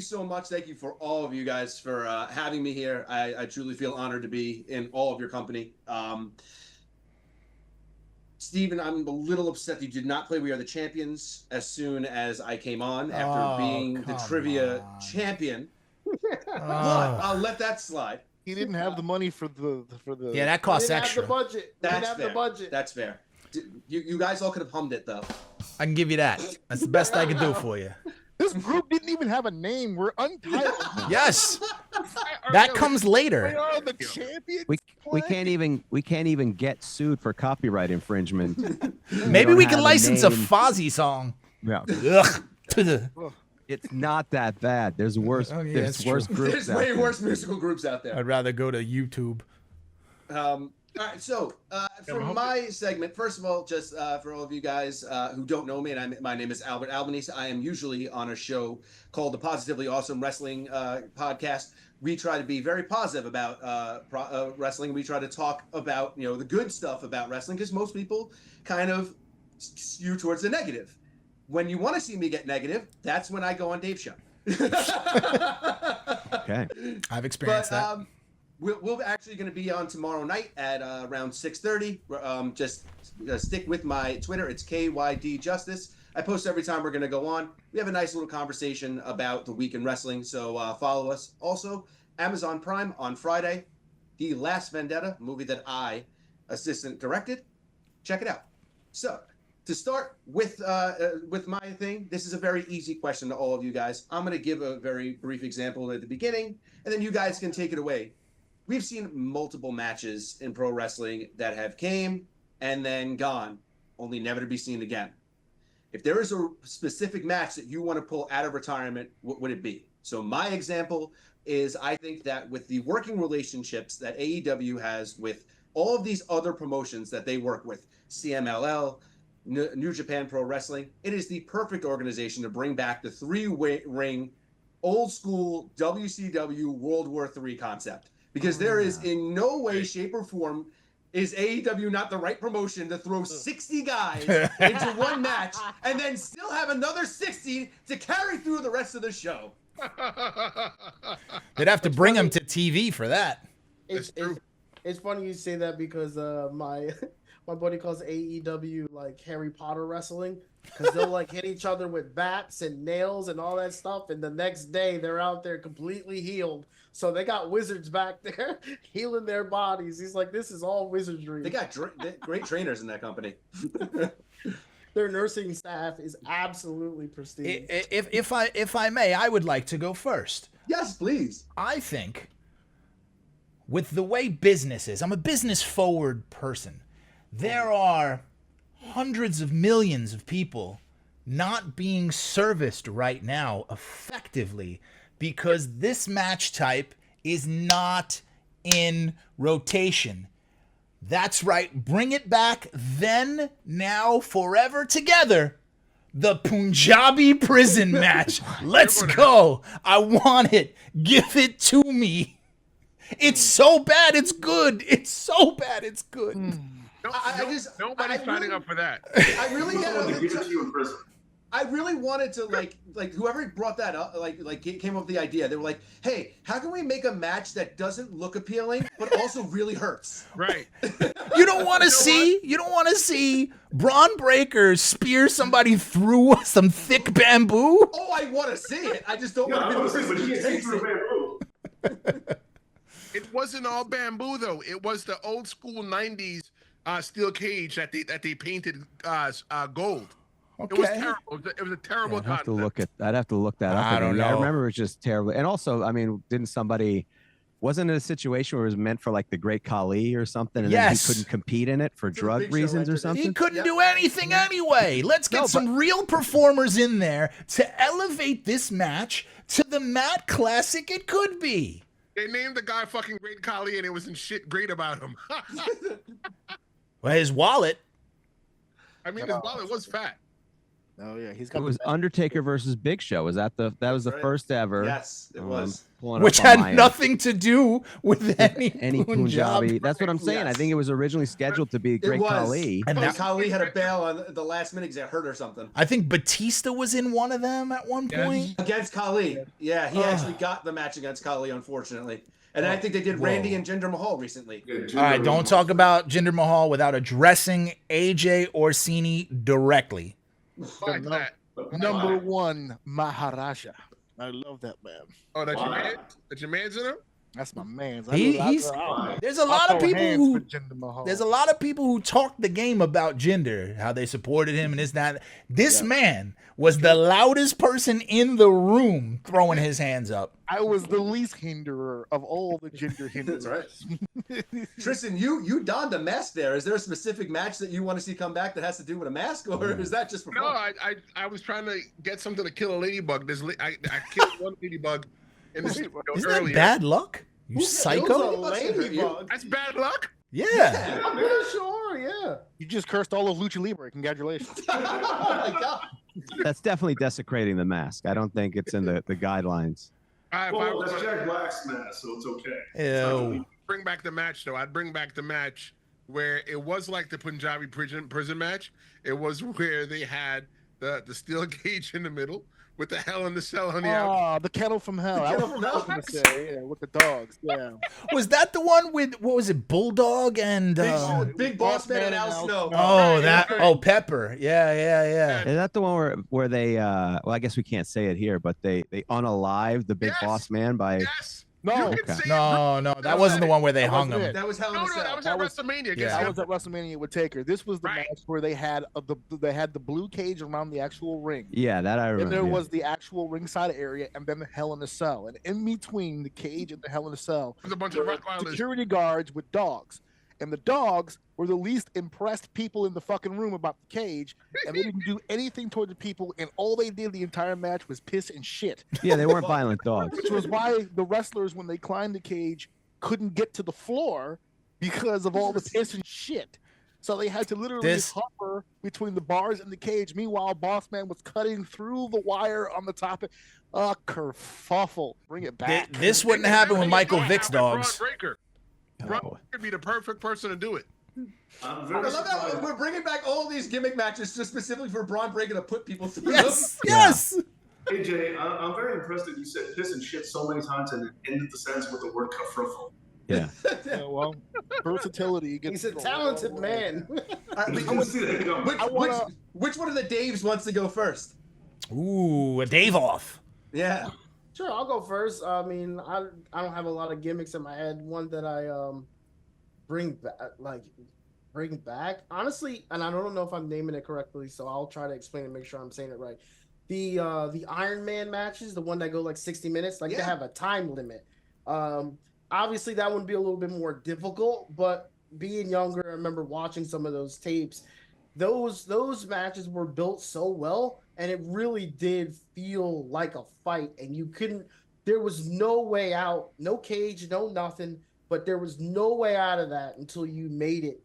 you so much. Thank you for all of you guys for having me here. I truly feel honored to be in all of your company. Steven, I'm a little upset that you did not play We Are the Champions as soon as I came on after being the trivia champion. But I'll let that slide. He didn't have the money for the. Yeah, that costs didn't extra. Have the budget. That's have fair. The budget. That's fair. You guys all could have hummed it though. I can give you that. That's the best I can do for you. This group didn't even have a name. We're Untitled. Yes. That comes later. We are the champions. We can't even get sued for copyright infringement. Maybe we can license a Fozzy song. Yeah. Ugh. It's not that bad. There's worse. Oh, yeah, there's worse groups. There's way worse musical groups out there. I'd rather go to YouTube. All right, so for my segment, first of all, just for all of you guys who don't know me, and my name is Albert Albanese. I am usually on a show called the Positively Awesome Wrestling Podcast. We try to be very positive about wrestling. We try to talk about the good stuff about wrestling because most people kind of skew towards the negative. When you want to see me get negative, that's when I go on Dave's show. Okay, I've experienced that. We're actually going to be on tomorrow night at around 6:30. Just stick with my Twitter. It's KYD Justice. I post every time we're going to go on. We have a nice little conversation about the week in wrestling, so follow us. Also, Amazon Prime on Friday, The Last Vendetta, movie that I assistant directed. Check it out. So, to start with my thing, this is a very easy question to all of you guys. I'm going to give a very brief example at the beginning, and then you guys can take it away. We've seen multiple matches in pro wrestling that have came and then gone, only never to be seen again. If there is a specific match that you want to pull out of retirement, what would it be? So my example is I think that with the working relationships that AEW has with all of these other promotions that they work with, CMLL, New Japan Pro Wrestling, it is the perfect organization to bring back the three-ring, old-school WCW World War III concept. Because there is in no way, shape, or form is AEW not the right promotion to throw 60 guys into one match and then still have another 60 to carry through the rest of the show. They'd have to bring them to TV for that. It's funny you say that because my buddy calls AEW like Harry Potter wrestling because they'll like hit each other with bats and nails and all that stuff, and the next day they're out there completely healed. So they got wizards back there healing their bodies. He's like, this is all wizardry. They got great trainers in that company. Their nursing staff is absolutely pristine. If I may, I would like to go first. Yes, please. I think with the way business is, I'm a business forward person. There are hundreds of millions of people not being serviced right now effectively because this match type is not in rotation. That's right. Bring it back then, now, forever together. The Punjabi prison match. Let's go. I want it. Give it to me. It's so bad, it's good. It's so bad, it's good. Nobody's signing up for that. I really I really wanted to like whoever brought that up, like came up with the idea. They were like, "Hey, how can we make a match that doesn't look appealing but also really hurts?" Right. You don't want to see Braun Breaker spear somebody through some thick bamboo? Oh, I want to see it. I just don't want to be the person who takes it. It wasn't all bamboo though. It was the old school '90s steel cage that they painted gold. Okay. It was terrible. It was a terrible I'd have concept. I'd have to look that up. I don't know. I remember it was just terrible. And also, I mean, wasn't it a situation where it was meant for like the Great Khali or something, and then he couldn't compete in it for drug reasons or something? He couldn't do anything anyway. Let's get some real performers in there to elevate this match to the Matt Classic it could be. They named the guy fucking Great Khali, and it wasn't shit great about him. Well, his wallet. I mean, his wallet was fat. Oh yeah, he's It got. was Undertaker versus Big Show. That was the right. first ever? Yes, it was. Pulling Which up on my had end. nothing to do with any Punjabi. That's what I'm saying. I Yes. think it was originally scheduled to be It Great was. Khali. And And that- Khali had a bail on the last minute because it hurt or something. I think Batista was in one of them at one Yes. point. Against Khali. Yeah, he actually got the match against Khali, unfortunately. And I think they did Randy and Jinder Mahal recently. All right, don't talk about Jinder Mahal without addressing AJ Orsini directly. Like that. Number one Maharaja. I love that man. Oh, that's your man? That's your man's in him? That's my man. There's a lot of people who there's a lot of people who talk the game about Jinder, how they supported him and this that. This man was the loudest person in the room throwing his hands up. I was the least hinderer of all the gender hinderers. That's right. Tristan, you donned a mask there. Is there a specific match that you want to see come back that has to do with a mask, or is that just for No, fun? I was trying to get something to kill a ladybug. I killed one ladybug in the studio Isn't earlier. that bad luck? You It was psycho? a ladybug. That's bad luck? Yeah. I'm pretty sure, yeah. You just cursed all of Lucha Libre. Congratulations. Oh my God. That's definitely desecrating the mask. I don't think it's in the guidelines. Well, that's Jack Black's mask, so it's okay. Ew. Bring back the match, though. I'd bring back the match where it was like the Punjabi prison match. It was where they had the steel cage in the middle with the Hell in the Cell on the outside. Oh, the kettle from hell. The I kettle was from hell. going to say, yeah, with the dogs. Yeah. Was that the one with what was it, Bulldog and Big Boss Man and Al Snow. oh that Pepper. Yeah. Is that the one where they well, I guess we can't say it here, but they unalive the Big Yes. Boss Man by Yes. No, You okay. can say it. No, that wasn't the one where they That hung wasn't him. it. That was Hell in No, a no, Cell. that was That at was- WrestleMania. Yeah. Against I him. was at WrestleMania with Taker. This was the Right. match where they had the blue cage around the actual ring. Yeah, that I remember. And there yeah. was the actual ringside area, and then the Hell in a Cell. And in between the cage and the Hell in a Cell, There's a bunch of Rottweilers. security guards with dogs. And the dogs were the least impressed people in the fucking room about the cage, and they didn't do anything toward the people, and all they did the entire match was piss and shit. Yeah, they weren't violent dogs. Which was why the wrestlers, when they climbed the cage, couldn't get to the floor because of all the piss and shit. So they had to literally hover between the bars and the cage. Meanwhile, Boss Man was cutting through the wire on the top. Kerfuffle. Bring it back. This wouldn't happen with Michael Vick's dogs. Braun Breaker. Braun Breaker would be the perfect person to do it. I'm I very love that surprised. we're bringing back all these gimmick matches just specifically for Braun Breaker to put people through Yes, them. yes. AJ, I'm very impressed that you said piss and shit so many times and ended the sentence with the word kerfuffle. Yeah. Yeah, well, versatility. He's a talented man. All right, I didn't see that coming. which one of the Daves wants to go first? Ooh, a Dave off. Yeah. Sure, I'll go first. I mean, I don't have a lot of gimmicks in my head. One that I bring back, honestly, and I don't know if I'm naming it correctly, so I'll try to explain and make sure I'm saying it right. The Iron Man matches, the one that go like 60 minutes, like they have a time limit. Obviously that would be a little bit more difficult, but being younger, I remember watching some of those tapes. Those matches were built so well, and it really did feel like a fight, and there was no way out, no cage, no nothing, but there was no way out of that until you made it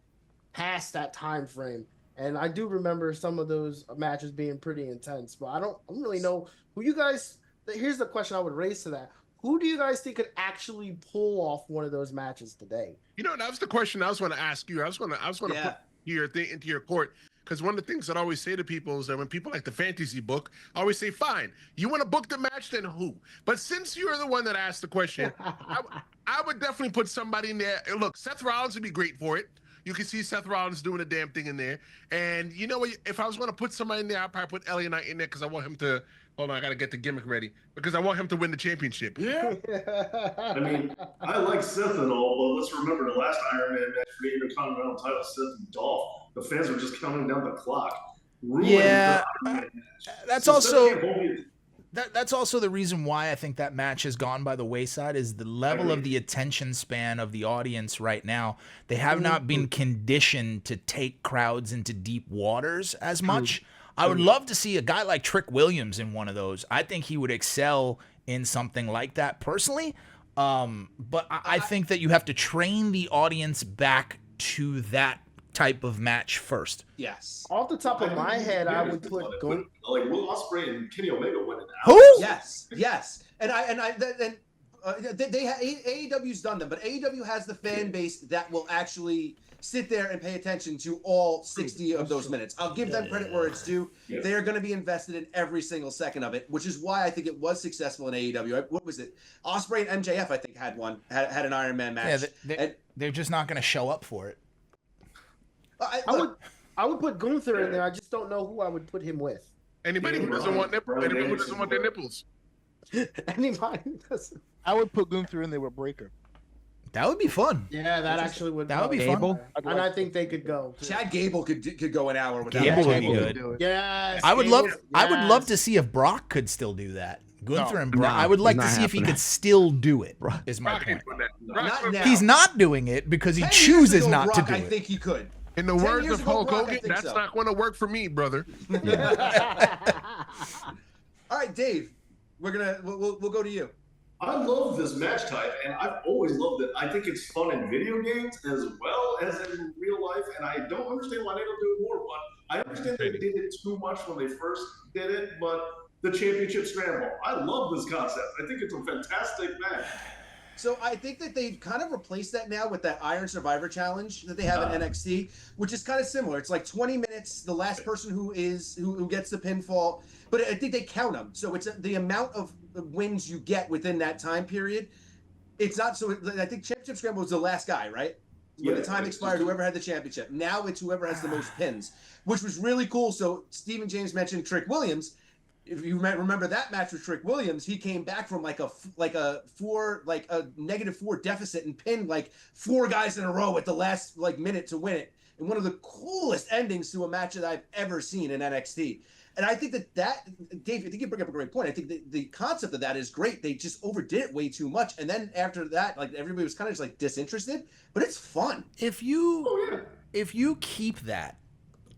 past that time frame. And I do remember some of those matches being pretty intense, but I don't really know who you guys. Here's the question I would raise to that: who do you guys think could actually pull off one of those matches today? You know, that was the question I was going to ask you. I was going to put your thing into your court, because one of the things that I always say to people is that when people like the fantasy book, I always say, fine, you want to book the match, then who? But since you're the one that asked the question, I would definitely put somebody in there. Look, Seth Rollins would be great for it. You can see Seth Rollins doing a damn thing in there. And you know what? If I was going to put somebody in there, I'd probably put LA Knight in there because I want him to. Hold on, I got to get the gimmick ready because I want him to win the championship. Yeah. I mean, I like Seth and all, but let's remember the last Iron Man match for the Intercontinental title, Seth and Dolph. The fans were just counting down the clock. Yeah, that's also also. that's also the reason why I think that match has gone by the wayside is the level of the attention span of the audience right now. They have not been conditioned to take crowds into deep waters as much. I would love to see a guy like Trick Williams in one of those. I think he would excel in something like that personally. But I think that you have to train the audience back to that type of match first. Yes. Off the top of my head, I would put like Will Ospreay and Kenny Omega went in. Who? Yes. AEW's done them, but AEW has the fan base that will actually sit there and pay attention to all 60 of those minutes. I'll give them credit where it's due. Yeah. They're going to be invested in every single second of it, which is why I think it was successful in AEW. What was it? Ospreay and MJF, I think, had an Iron Man match. Yeah, they're just not going to show up for it. I would put Gunther in there. I just don't know who I would put him with. Anybody who doesn't want nipples. Anybody who doesn't want their nipples. Anybody who doesn't. I would put Gunther in there with Breaker. That would be fun. Yeah, that actually would. That would be fun. And I think they could go. Too. Chad Gable could go an hour without Gable would that. be good. Yes. I would love to see if Brock could still do that. Gunther and Brock. I would like to see if he could still do it. Is my point. Not now. He's not doing it because he 10 chooses years ago, not to Brock, do I it. think he could. In the 10 words years of ago, Hulk Brock, I Hogan, think that's so. not going to work for me, brother. All right, Dave, we'll go to you. I love this match type, and I've always loved it. I think it's fun in video games as well as in real life, and I don't understand why they don't do it more, but I understand they did it too much when they first did it, but the championship scramble, I love this concept. I think it's a fantastic match. So I think that they've kind of replaced that now with that Iron Survivor Challenge that they have in NXT, which is kind of similar. It's like 20 minutes, the last person who gets the pinfall, but I think they count them. So it's the amount of wins you get within that time period. It's not so. I think Championship Scramble was the last guy, right? When the time expired, whoever had the championship. Now it's whoever has the most pins, which was really cool. So Stephen James mentioned Trick Williams. If you remember that match with Trick Williams, he came back from like a -4 deficit and pinned like 4 guys in a row at the last minute to win it. And one of the coolest endings to a match that I've ever seen in NXT. And I think that Dave, I think you bring up a great point. I think the concept of that is great. They just overdid it way too much. And then after that, everybody was kind of just disinterested, but it's fun. If you keep that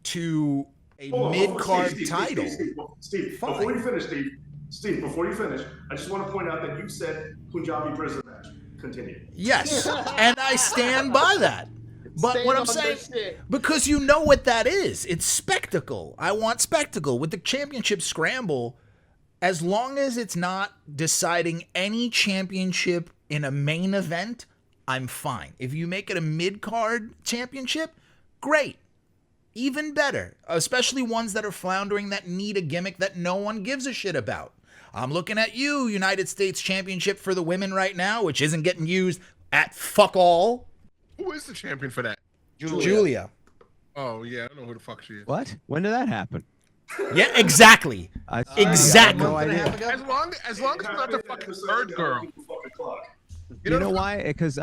to a mid-card title. Steve, before you finish, before you finish, I just want to point out that you said Punjabi prison match. Continue. Yes, and I stand by that. But Stay what I'm on saying, this shit. because you know what that is. It's spectacle. I want spectacle. With the championship scramble, as long as it's not deciding any championship in a main event, I'm fine. If you make it a mid-card championship, great. Even better, especially ones that are floundering that need a gimmick that no one gives a shit about. I'm looking at you, United States Championship for the women right now, which isn't getting used at fuck all. Who is the champion for that? Julia. Oh, yeah, I don't know who the fuck she is. What? When did that happen? Yeah, exactly. Exactly. No idea. As long as it's not the fucking third girl. You know why? Because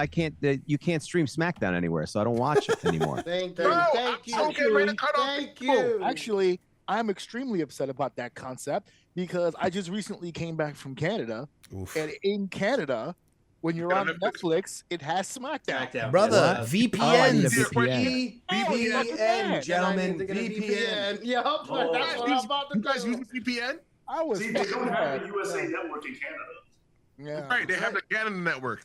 you can't stream SmackDown anywhere, so I don't watch it anymore. Thank you. Bro, Thank you. I'm getting ready to cut off Thank people. you. Actually, I'm extremely upset about that concept because I just recently came back from Canada, and in Canada, when you're on Netflix, it has SmackDown. Brother, What? VPNs. Oh, I need a VPN. VPN, gentlemen, VPN. VPN. Yup, that's what I'm about to You guys do. use VPN? I was See, they don't have mad. a USA network in Canada. Yeah. Right, they have the Canada network.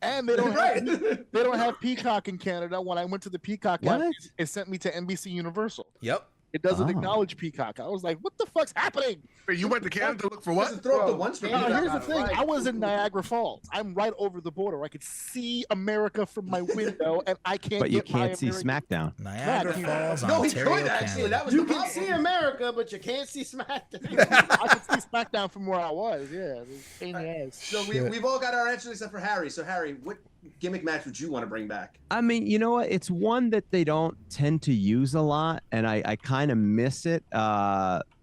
And they don't Right. they don't have Peacock in Canada. When I went to the Peacock app, What? it sent me to NBC Universal. Yep. It doesn't Oh. acknowledge Peacock. I was like, what the fuck's happening? Wait, you went to Canada to look for what? Doesn't throw up the ones for Yeah, No, me. here's the got it thing. right. I was in Niagara Falls. I'm right over the border. I could see America from my window, and I can't. But you get my can't see American- SmackDown. Niagara Falls, No, he Ontario, could actually. Canada. That was You the can problem. see America, but you can't see SmackDown. I could see SmackDown from where I was. Yeah, it was a pain in the ass. So we've all got our answers except for Harry. So Harry, what gimmick match would you want to bring back? I mean, you know what? It's one that they don't tend to use a lot, and I kind of miss it.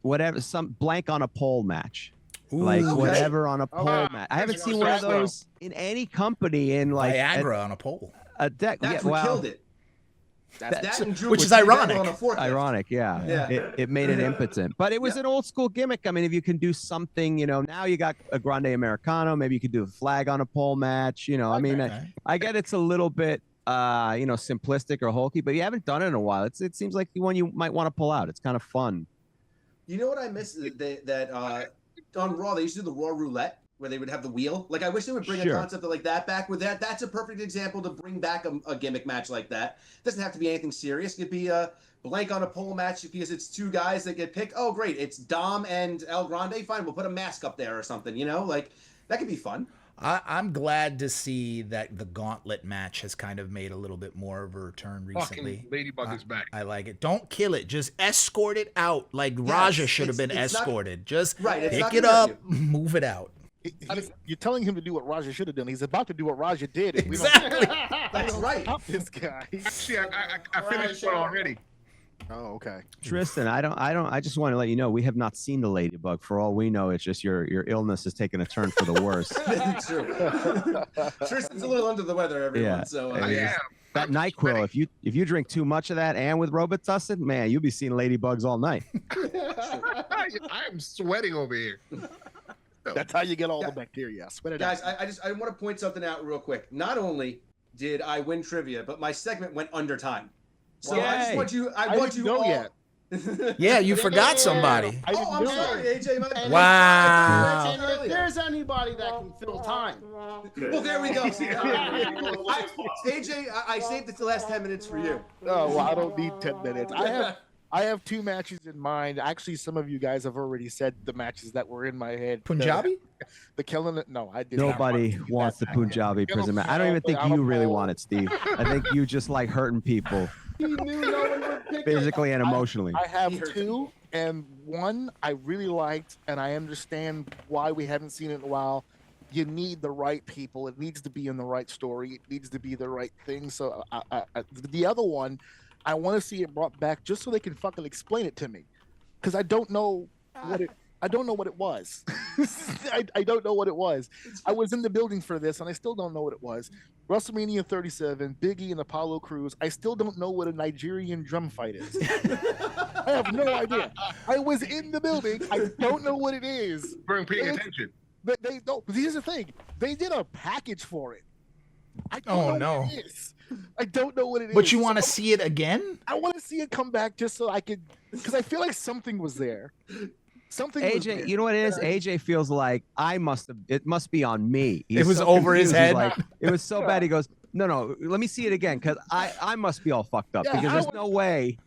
Whatever, some blank on a pole match. Like Ooh, whatever on a pole wow. match. I haven't That's seen one of awesome. those in any company in like Viagra on a pole. a deck. That's yeah, what well, killed it. That and Drew which would is do that ironic. on a forklift. ironic, yeah. Yeah. It made it impotent, but it was Yeah. an old school gimmick. I mean, if you can do something, now you got a Grande Americano, maybe you could do a flag on a pole match. I mean, Okay. I get it's a little bit, simplistic or hokey, but you haven't done it in a while. It seems like the one you might want to pull out. It's kind of fun. You know what I miss? That on Raw they used to do the Raw Roulette, where they would have the wheel. Like, I wish they would bring a concept like that back with that. That's a perfect example to bring back a gimmick match like that. It doesn't have to be anything serious. It could be a blank on a pole match because it's two guys that get picked. Oh, great. It's Dom and El Grande. Fine. We'll put a mask up there or something, you know? Like, that could be fun. I'm glad to see that the gauntlet match has kind of made a little bit more of a return recently. Fucking Ladybug is back. I like it. Don't kill it. Just escort it out like Raja should have been escorted. Just pick it up, move it out. You're telling him to do what Raja should have done. He's about to do what Raja did. Exactly. That's right. Stop this guy. Actually, I finished one already. Oh, okay. Tristan, I just want to let you know we have not seen the ladybug. For all we know, it's just your illness has taken a turn for the worse. True. Tristan's a little under the weather, everyone. Yeah. So that NyQuil, if you drink too much of that and with Robitussin, man, you'll be seeing ladybugs all night. I am sweating over here. That's how you get all the bacteria. Sweat it guys, out. I want to point something out real quick. Not only did I win trivia, but my segment went under time. So I just want you. I want you know all. Yet. Yeah, you forgot somebody. Oh, I'm sorry, AJ. Wow. And if there's anybody that can fill time. Well, there we go. AJ, I saved the last 10 minutes for you. Oh, well, I don't need 10 minutes. I have two matches in mind. Actually, some of you guys have already said the matches that were in my head. Punjabi? The killing it. No, I did Nobody not wants the Punjabi prison match. I don't even think you really want it, Steve. I think you just like hurting people. Physically and emotionally. I have two, and one I really liked, and I understand why we haven't seen it in a while. You need the right people. It needs to be in the right story. It needs to be the right thing. So the other one, I want to see it brought back just so they can fucking explain it to me, because I don't know what it. I don't know what it was. I don't know what it was. I was in the building for this, and I still don't know what it was. WrestleMania 37, Big E and Apollo Crews. I still don't know what a Nigerian drum fight is. I have no idea. I was in the building. I don't know what it is. Weren't paying attention. But they don't. Here's the thing. They did a package for it. I don't know what it is. I don't know what it is. But you want to see it again? I want to see it come back just so I could, because I feel like something was there. Something. AJ, you know what it is? AJ feels like it must be on me. It was so over his head. Like, it was so bad. He goes, no, let me see it again, because I must be all fucked up, because there's no way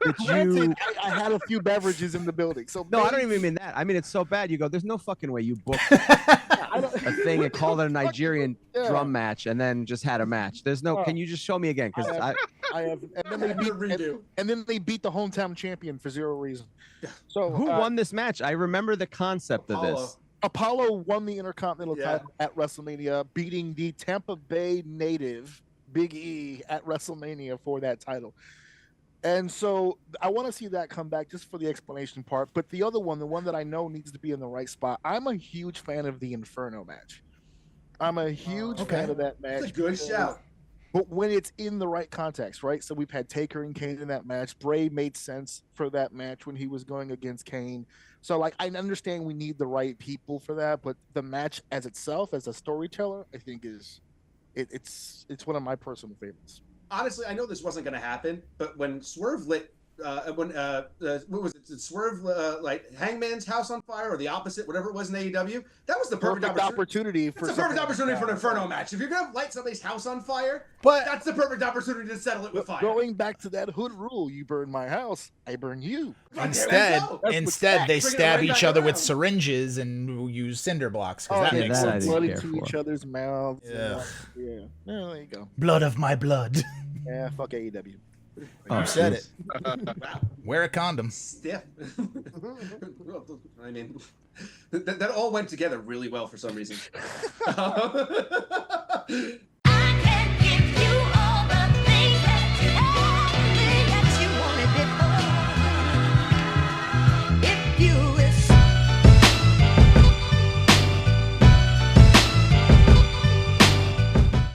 that you. I had a few beverages in the building, so no, I don't even mean that. I mean, it's so bad. You go, there's no fucking way you booked a thing and called it a Nigerian drum match and then just had a match. There's no. Can you just show me again? Because I have, and then they beat the hometown champion for zero reason. So who won this match? I remember the concept of this. Apollo won the Intercontinental title at WrestleMania, beating the Tampa Bay native Big E at WrestleMania for that title. And so I want to see that come back just for the explanation part. But the other one, the one that I know needs to be in the right spot, I'm a huge fan of the Inferno match. I'm a huge fan of that match. That's a good shout. But when it's in the right context, right? So we've had Taker and Kane in that match. Bray made sense for that match when he was going against Kane. So, like, I understand we need the right people for that, but the match as itself, as a storyteller, I think it's one of my personal favorites. Honestly, I know this wasn't going to happen, but when Swerve lit, what was it? Did Swerve like Hangman's house on fire, or the opposite, whatever it was in AEW? That was the perfect opportunity for an Inferno match. If you're going to light somebody's house on fire, that's the perfect opportunity to settle it with fire. Going back to that hood rule, you burn my house, I burn you. Instead, they stab each other with syringes and use cinder blocks, because that makes sense. Blood into each other's mouths. Yeah. There you go. Blood of my blood. Yeah, fuck AEW. You said it. Wear a condom. Stiff. I mean, that all went together really well for some reason.